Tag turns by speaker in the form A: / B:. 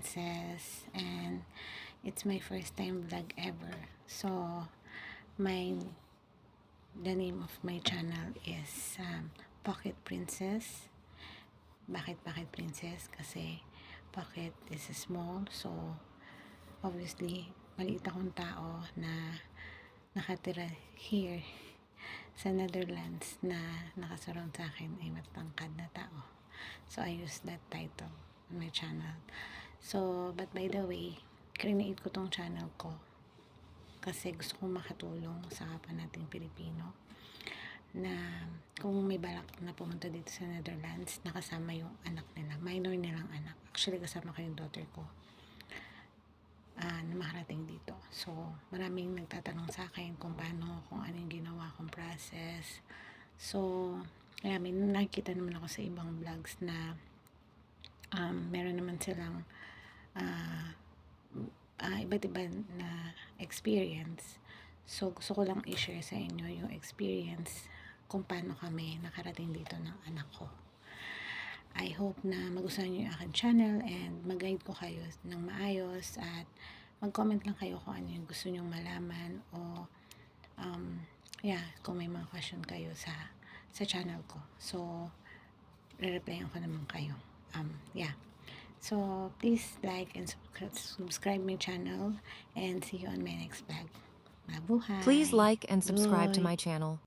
A: Princess, and it's my first time vlog ever. So the name of my channel is Pocket Princess. Bakit Pocket Princess? Kasi pocket is small, so obviously maliit akong tao na nakatira here sa Netherlands, na nakasurround sa akin ay matangkad na tao. So I use that title on my channel. So, but by the way, create ko tong channel ko kasi gusto kong makatulong sa kapwa nating Pilipino na kung may balak na pumunta dito sa Netherlands, nakasama yung anak nila, minor nilang anak. Actually, kasama ko yung daughter ko na makarating dito. So, maraming nagtatanong sa akin kung paano, kung ano yung ginawa kong process. So, kaya may nakikita naman ako sa ibang vlogs na meron naman silang iba't iba na experience. So, gusto ko lang i-share sa inyo yung experience kung paano kami nakarating dito ng anak ko. I hope na magustuhan nyo yung aking channel and mag-guide ko kayo ng maayos, at mag-comment lang kayo kung ano yung gusto nyong malaman, o kung may mga question kayo sa channel ko. So, re-replyan ko naman kayo. So, please like and subscribe my channel, and see you on my next vlog. Mabuhay!
B: Please like and subscribe to
A: Bye!
B: my channel.